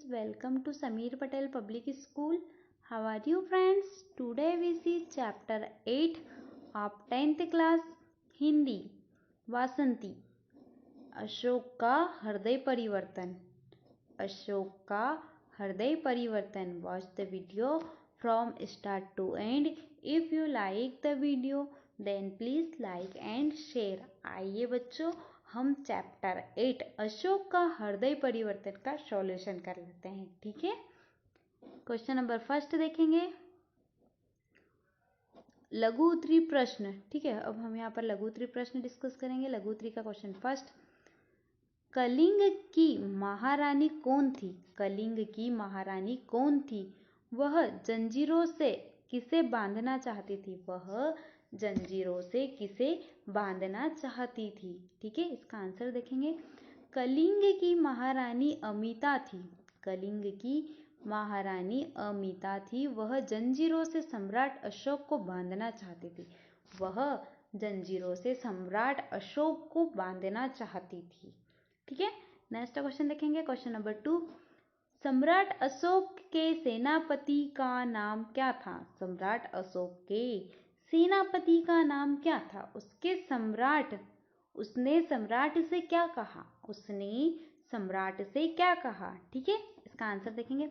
welcome to Sameer Patel Public School. How are you friends? Today we see chapter 8 of 10th class Hindi. वासंती. अशोक का हृदय परिवर्तन. अशोक का हृदय परिवर्तन. Watch the video from start to end. If you like the video then please like and share. आइए बच्चों हम chapter 8 Ashok का हृदय परिवर्तन का सॉल्यूशन कर लेते हैं. ठीक है. क्वेश्चन नंबर फर्स्ट देखेंगे. लघु उत्तरी प्रश्न. ठीक है. अब हम यहाँ पर लघु उत्तरी प्रश्न डिस्कस करेंगे. लघु उत्तरी का क्वेश्चन फर्स्ट. कलिंग की महारानी कौन थी? कलिंग की महारानी कौन थी? वह जंजीरों से किसे बांधना चाहती थी? वह जंजीरों से किसे बांधना चाहती थी? ठीक है. इसका आंसर देखेंगे. कलिंग की महारानी अमिता थी. कलिंग की महारानी अमिता थी. वह जंजीरों से सम्राट अशोक को बांधना चाहती थी. वह जंजीरों से सम्राट अशोक को बांधना चाहती थी. ठीक है. नेक्स्ट क्वेश्चन देखेंगे. Question number 2. सम्राट अशोक के सेनापति का नाम क्या था? सम्राट अशोक के सेनापति का नाम क्या था? उसने सम्राट से क्या कहा? उसने सम्राट से क्या कहा? ठीक है. इसका आंसर देखेंगे.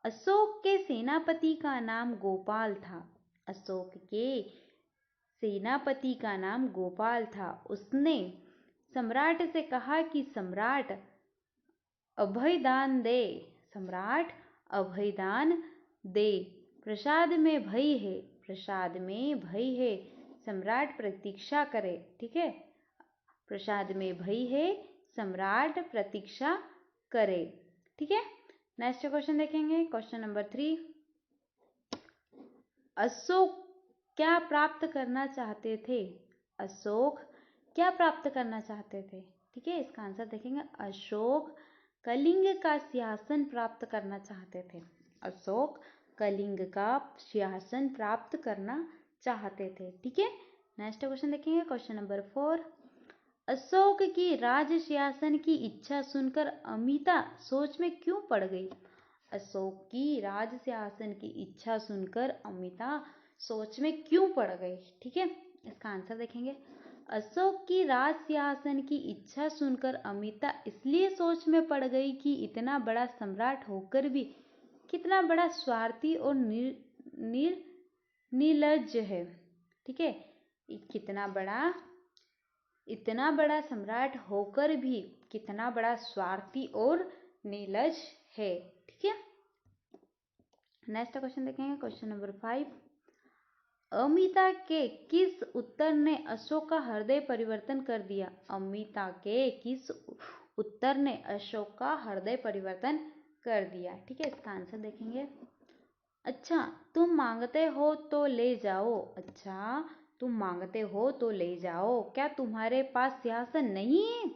अशोक के सेनापति का नाम गोपाल था. अशोक के सेनापति का नाम गोपाल था. उसने सम्राट से कहा कि सम्राट अभयदान दे. सम्राट अभयदान दे. प्रसाद में भय है. प्रसाद में भय है. सम्राट प्रतीक्षा करे. ठीक है. प्रसाद में भय है. सम्राट प्रतीक्षा करे. ठीक है. नेक्स्ट क्वेश्चन देखेंगे. Question number 3. अशोक क्या प्राप्त करना चाहते थे? अशोक क्या प्राप्त करना चाहते थे? ठीक है. इसका आंसर देखेंगे. अशोक कलिंग का सिंहासन प्राप्त करना चाहते थे. अशोक कलिंग का सिंहासन प्राप्त करना चाहते थे. ठीक है. नेक्स्ट क्वेश्चन देखेंगे. Question number 4. अशोक की राज सिंहासन की इच्छा सुनकर अमिता सोच में क्यों पड़ गई? अशोक की राज सिंहासन की इच्छा सुनकर अमिता सोच में क्यों पड़ गई? ठीक है. इसका आंसर देखेंगे. अशोक की राज सिंहासन की इच्छा सुनकर अमिता इसलिए सोच में पड़ गई कि इतना बड़ा सम्राट होकर भी कितना बड़ा स्वार्थी और निर्लज्ज है. ठीक है. इतना बड़ा सम्राट होकर भी कितना बड़ा स्वार्थी और निर्लज्ज है. ठीक है. नेक्स्ट क्वेश्चन देखेंगे. Question number 5. अमिता के किस उत्तर ने अशोक का हृदय परिवर्तन कर दिया? अमिता के किस उत्तर ने अशोक का हृदय परिवर्तन कर दिया? ठीक है. इसका आंसर देखेंगे. अच्छा तुम मांगते हो तो ले जाओ. अच्छा तुम मांगते हो तो ले जाओ. क्या तुम्हारे पास सिंहासन नहीं है?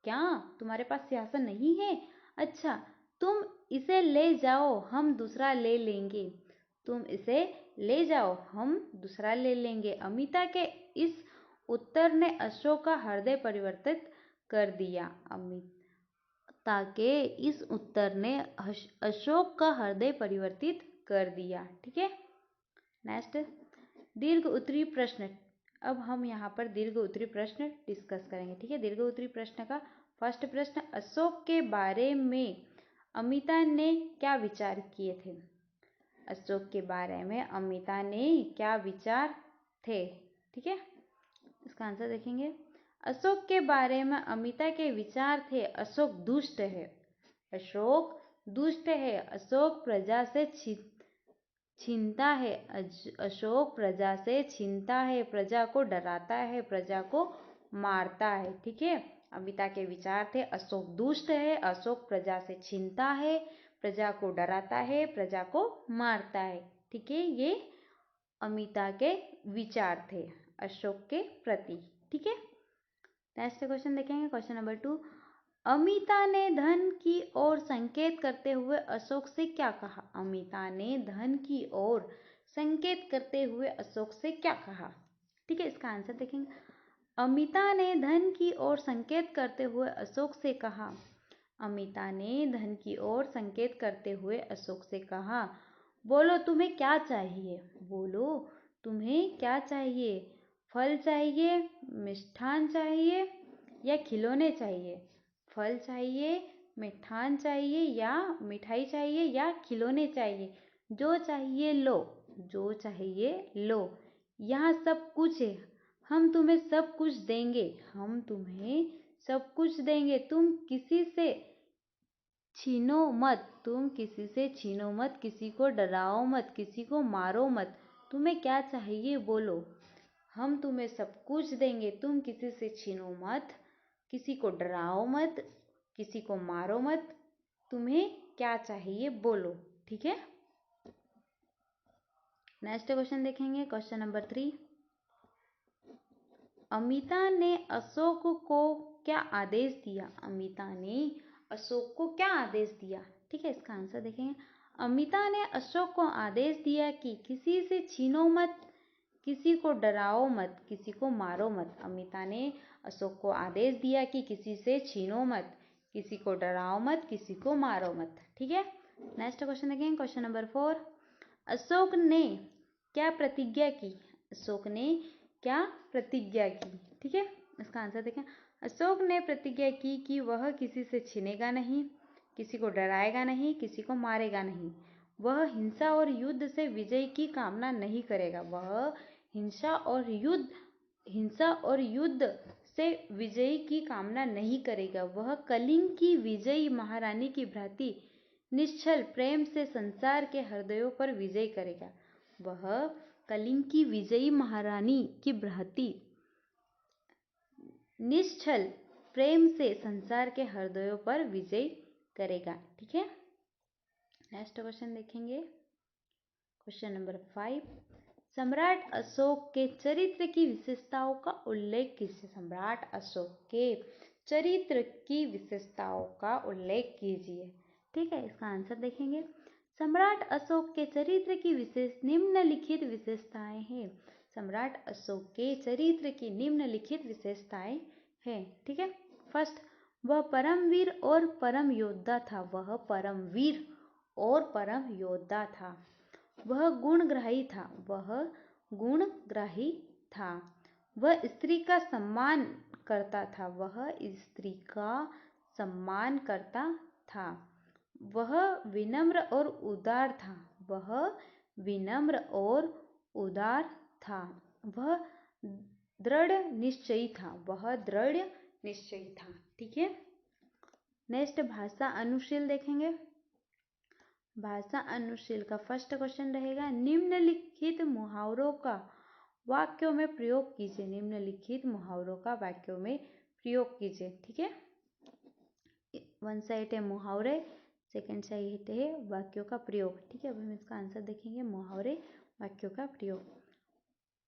क्या तुम्हारे पास सिंहासन नहीं है? अच्छा तुम इसे ले जाओ हम दूसरा ले लेंगे. तुम इसे ले जाओ हम दूसरा ले लेंगे. अमिता के इस उत्तर ने अशोक का हृदय परिवर्तित कर दिया. अमिता के इस उत्तर ने अशोक का हृदय परिवर्तित कर दिया. ठीक है. नेक्स्ट दीर्घ उत्तरी प्रश्न. अब हम यहाँ पर दीर्घ उत्तरी प्रश्न डिस्कस करेंगे. ठीक है. दीर्घ उत्तरी प्रश्न का फर्स्ट प्रश्न. अशोक के बारे में अमिता ने क्या विचार किए थे? अशोक के बारे में अमिता ने क्या विचार थे? ठीक है. इसका आंसर देखेंगे. अशोक के बारे में अमिता के विचार थे. अशोक दुष्ट है. अशोक दुष्ट है. अशोक प्रजा से छीनता है. अशोक प्रजा से छीनता है. प्रजा को डराता है. प्रजा को मारता है. ठीक है. अमिता के विचार थे. अशोक दुष्ट है. अशोक प्रजा से छीनता है. प्रजा को डराता है. प्रजा को मारता है. ठीक है. ये अमिता के विचार थे अशोक के प्रति. ठीक है. नेक्स्ट क्वेश्चन देखेंगे. Question number 2. अमिता ने धन की ओर संकेत करते हुए अशोक से क्या कहा? अमिता ने धन की ओर संकेत करते हुए अशोक से क्या कहा? ठीक है. इसका आंसर देखेंगे. अमिता ने धन की ओर संकेत करते हुए अशोक से कहा. अमिता ने धन की ओर संकेत करते हुए अशोक से कहा, बोलो तुम्हें क्या चाहिए? बोलो तुम्हें क्या चाहिए? फल चाहिए, मिष्ठान चाहिए या खिलौने चाहिए? फल चाहिए, मिष्ठान चाहिए या मिठाई चाहिए या खिलौने चाहिए? जो चाहिए लो, जो चाहिए लो। यहाँ सब कुछ है, हम तुम्हें सब कुछ देंगे, हम तुम्हें सब कुछ देंगे। तुम किसी से छीनो मत, तुम किसी से छीनो मत, किसी को डराओ मत, किसी को मारो मत। तुम्हें क्या चाहिए बोलो, हम तुम्हें सब कुछ देंगे। तुम किसी से छीनो मत, किसी को डराओ मत, किसी को मारो मत। तुम्हें क्या चाहिए बोलो। ठीक है, नेक्स्ट क्वेश्चन देखेंगे, क्वेश्चन नंबर 3। अमिता ने अशोक को क्या आदेश दिया? अमिता ने अशोक को क्या आदेश दिया? ठीक है, इसका आंसर देखेंगे। अमिता ने अशोक को आदेश दिया कि किसी से छीनो मत, किसी को डराओ मत, किसी को मारो मत। अमिता ने अशोक को आदेश दिया कि किसी से छीनो मत, किसी को डराओ मत, किसी को मारो मत। ठीक है, नेक्स्ट क्वेश्चन देखेंगे, क्वेश्चन नंबर 4। अशोक ने क्या प्रतिज्ञा की? अशोक ने क्या प्रतिज्ञा की? ठीक है, इसका आंसर देखें। अशोक ने प्रतिज्ञा की कि वह किसी से छीनेगा नहीं, किसी को डराएगा नहीं, किसी को मारेगा नहीं। वह हिंसा और युद्ध से विजय की कामना नहीं करेगा। वह हिंसा और युद्ध से विजय की कामना नहीं करेगा। वह कलिंग की विजयी महारानी की भांति निश्चल प्रेम से संसार के हृदयों पर विजय करेगा। वह कलिंग की विजयी महारानी की भांति निश्चल प्रेम से संसार के हृदयों पर विजय करेगा। ठीक है, नेक्स्ट क्वेश्चन देखेंगे, क्वेश्चन नंबर 5। सम्राट अशोक के चरित्र की विशेषताओं का उल्लेख कीजिए। सम्राट अशोक के चरित्र की विशेषताओं का उल्लेख कीजिए। ठीक है, इसका आंसर देखेंगे। सम्राट अशोक के चरित्र की निम्नलिखित विशेषताएं हैं। सम्राट अशोक के चरित्र की निम्नलिखित विशेषताएं हैं। ठीक है, फर्स्ट, वह परमवीर और परम योद्धा था। वह परमवीर और परम योद्धा था। वह गुणग्राही था। वह गुणग्राही था। वह स्त्री का सम्मान करता था। वह स्त्री का सम्मान करता था। वह विनम्र और उदार था। वह विनम्र और उदार था। वह दृढ़ निश्चयी था। वह दृढ़ निश्चयी था। ठीक है, नेक्स्ट भाषा अनुशील देखेंगे। भाषा अनुशील का फर्स्ट क्वेश्चन रहेगा, निम्नलिखित मुहावरों का वाक्यों में प्रयोग कीजिए। निम्नलिखित मुहावरों का वाक्यों में प्रयोग कीजिए। ठीक है, वन साइड है मुहावरे, सेकंड साइड है वाक्यों का प्रयोग। ठीक है, अब हम इसका आंसर देखेंगे, मुहावरे वाक्यों का प्रयोग।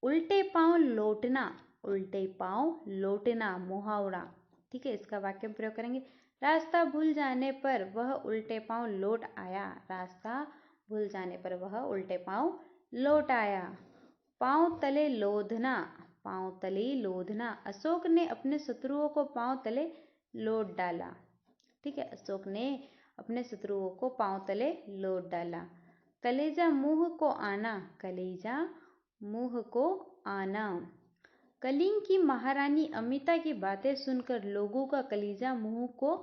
उल्टे पांव लौटना, उल्टे पांव लौटना मुहावरा। ठीक है, इसका वाक्य में प्रयोग करेंगे। रास्ता भूल जाने पर वह उल्टे पांव लौट आया। रास्ता भूल जाने पर वह उल्टे पांव लौट आया। पांव तले लोधना, पांव तले लोधना। अशोक ने अपने शत्रुओं को पांव तले लोट डाला। ठीक है, अशोक ने अपने शत्रुओं को पांव तले लोट डाला। कलेजा मुंह को आना, कलेजा मुंह को आना। कलिंग की महारानी अमिता की बातें सुनकर लोगों का कलेजा मुंह को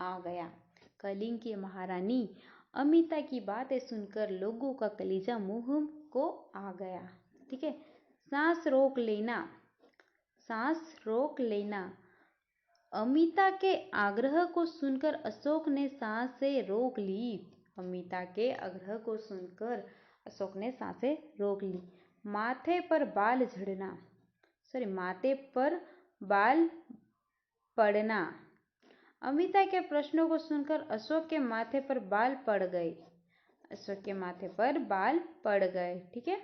आ गया। कलिंग की महारानी अमिता की बातें सुनकर लोगों का कलेजा मुंह को आ गया। ठीक है, सांस रोक लेना, सांस रोक लेना। अमिता के आग्रह को सुनकर अशोक ने सांसें रोक ली। अमिता के आग्रह को सुनकर अशोक ने सांसें रोक ली। माथे पर बाल झड़ना, माथे पर बाल पड़ना। अमिता के प्रश्नों को सुनकर अशोक के माथे पर बाल पड़ गए। अशोक के माथे पर बाल पड़ गए। ठीक है,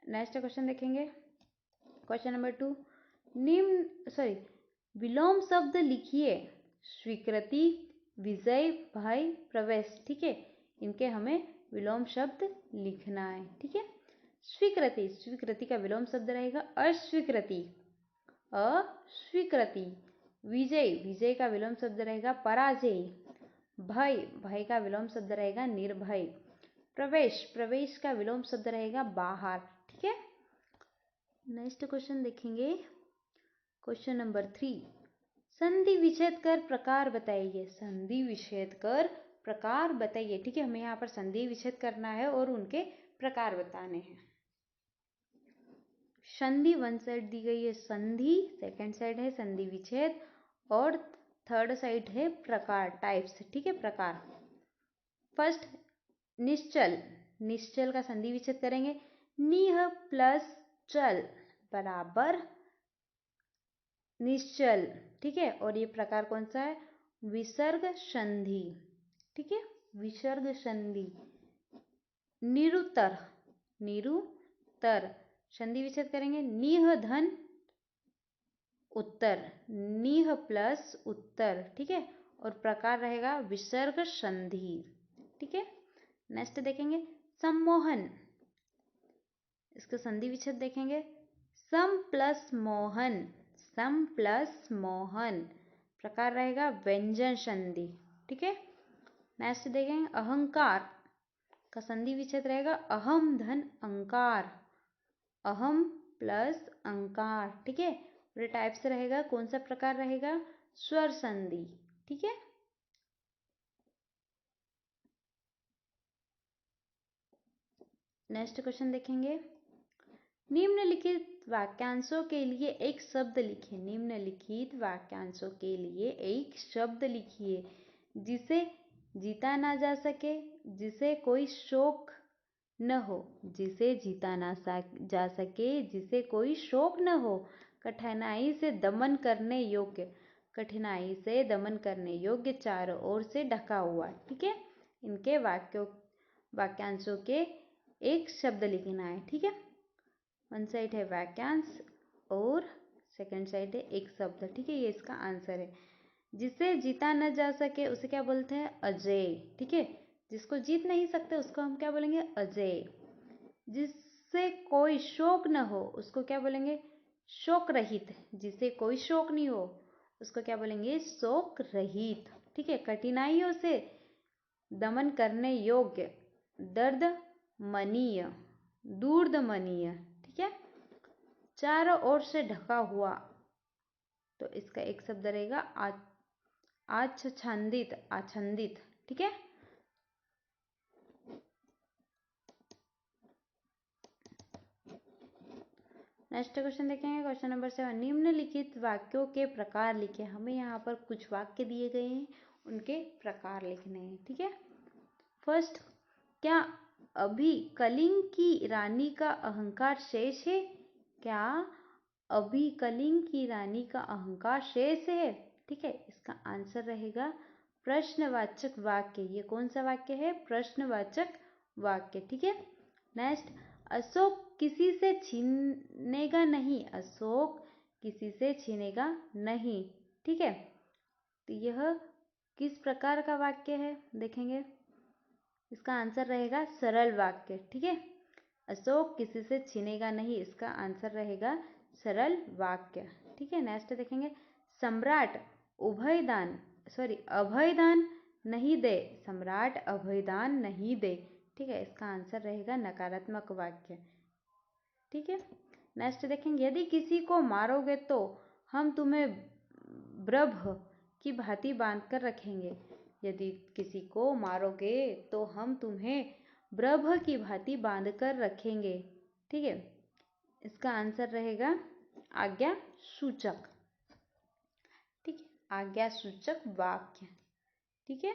नेक्स्ट क्वेश्चन देखेंगे, क्वेश्चन नंबर 2। विलोम शब्द लिखिए। स्वीकृति, विजय, भय, प्रवेश। ठीक है, इनके हमें विलोम शब्द लिखना है। ठीक है, स्वीकृति, स्वीकृति का विलोम शब्द रहेगा अस्वीकृति, अस्वीकृति। विजय, विजय का विलोम शब्द रहेगा पराजय। भय, भय का विलोम शब्द रहेगा निर्भय। प्रवेश, प्रवेश का विलोम शब्द रहेगा बाहर। ठीक है, नेक्स्ट क्वेश्चन देखेंगे, क्वेश्चन नंबर 3। संधि विच्छेद कर प्रकार बताइए। संधि विच्छेद कर प्रकार बताइए। ठीक है, हमें यहाँ पर संधि विच्छेद करना है और उनके प्रकार बताने हैं। संधि वन साइड दी गई है संधि, सेकंड साइड है संधि विच्छेद और थर्ड साइड है प्रकार, टाइप्स। ठीक है, प्रकार। फर्स्ट निश्चल, निश्चल का संधि विच्छेद करेंगे। निह प्लस चल बराबर निश्चल। ठीक है, और ये प्रकार कौन सा है? विसर्ग संधि। ठीक है, विसर्ग संधि। निरुत्तर, निरुत्तर संधि विच्छेद करेंगे। निह धन उत्तर, निह प्लस उत्तर। ठीक है, और प्रकार रहेगा विसर्ग संधि। ठीक है, नेक्स्ट देखेंगे सम्मोहन, इसका संधि विच्छेद देखेंगे। सम प्लस मोहन, सम प्लस मोहन, प्रकार रहेगा व्यंजन संधि। ठीक है, नेक्स्ट देखेंगे अहंकार का संधि विच्छेद रहेगा अहम धन अंकार, अहम प्लस अंकार। ठीक है, और टाइप से रहेगा कौन सा प्रकार रहेगा? स्वर संधि। ठीक है, नेक्स्ट क्वेश्चन देखेंगे। निम्नलिखित वाक्यांशों के लिए एक शब्द लिखिए। निम्नलिखित वाक्यांशों के लिए एक शब्द लिखिए जिसे जीता ना जा सके, जिसे कोई शोक न हो, जिसे जीता ना जा सके, जिसे कोई शोक न हो, कठिनाई से दमन करने योग्य, कठिनाई से दमन करने योग्य, चारों ओर से ढका हुआ। ठीक है, इनके वाक्यांशों के एक शब्द लिखना है। ठीक है, वन साइड है वाक्यांश और सेकंड साइड है एक शब्द। ठीक है, ये इसका आंसर है। जिसे जीता न जा सके उसे क्या बोलते हैं? अजय। ठीक है, जिसको जीत नहीं सकते उसको हम क्या बोलेंगे? अजय। जिससे कोई शोक न हो उसको क्या बोलेंगे? शोक रहित। जिसे कोई शोक नहीं हो उसको क्या बोलेंगे? शोक रहित। ठीक है, कठिनाइयों से दमन करने योग्य, दर्द मनीय, दूरदमनीय। ठीक है, चारों ओर से ढका हुआ, तो इसका एक शब्द रहेगा आच्छादित, आच्छादित। ठीक है, नेक्स्ट क्वेश्चन देखेंगे, क्वेश्चन नंबर 7। निम्नलिखित वाक्यों के प्रकार लिखे। हमें यहाँ पर कुछ वाक्य दिए गए हैं, उनके प्रकार लिखने हैं। ठीक है, फर्स्ट, क्या अभी कलिंग की रानी का अहंकार शेष है? क्या अभी कलिंग की रानी का अहंकार शेष है? ठीक है, इसका आंसर रहेगा प्रश्नवाचक वाक्य। ये कौन सा वाक्य है? प्रश्नवाचक वाक्य। ठीक है, नेक्स्ट, अशोक किसी से छीनेगा नहीं, अशोक किसी से छीनेगा नहीं। ठीक है, तो यह किस प्रकार का वाक्य है? देखेंगे, इसका आंसर रहेगा सरल वाक्य। ठीक है, अशोक किसी से छीनेगा नहीं, इसका आंसर रहेगा सरल वाक्य। ठीक है, नेक्स्ट देखेंगे, सम्राट अभयदान नहीं दे, सम्राट अभयदान नहीं दे। ठीक है, इसका आंसर रहेगा नकारात्मक वाक्य। ठीक है, नेक्स्ट देखेंगे, यदि किसी को मारोगे तो हम तुम्हें ब्रभ की भांति बांध कर रखेंगे। यदि किसी को मारोगे तो हम तुम्हें ब्रभ की भांति बांध कर रखेंगे। ठीक है, इसका आंसर रहेगा आज्ञा सूचक। ठीक है, आज्ञा सूचक वाक्य। ठीक है,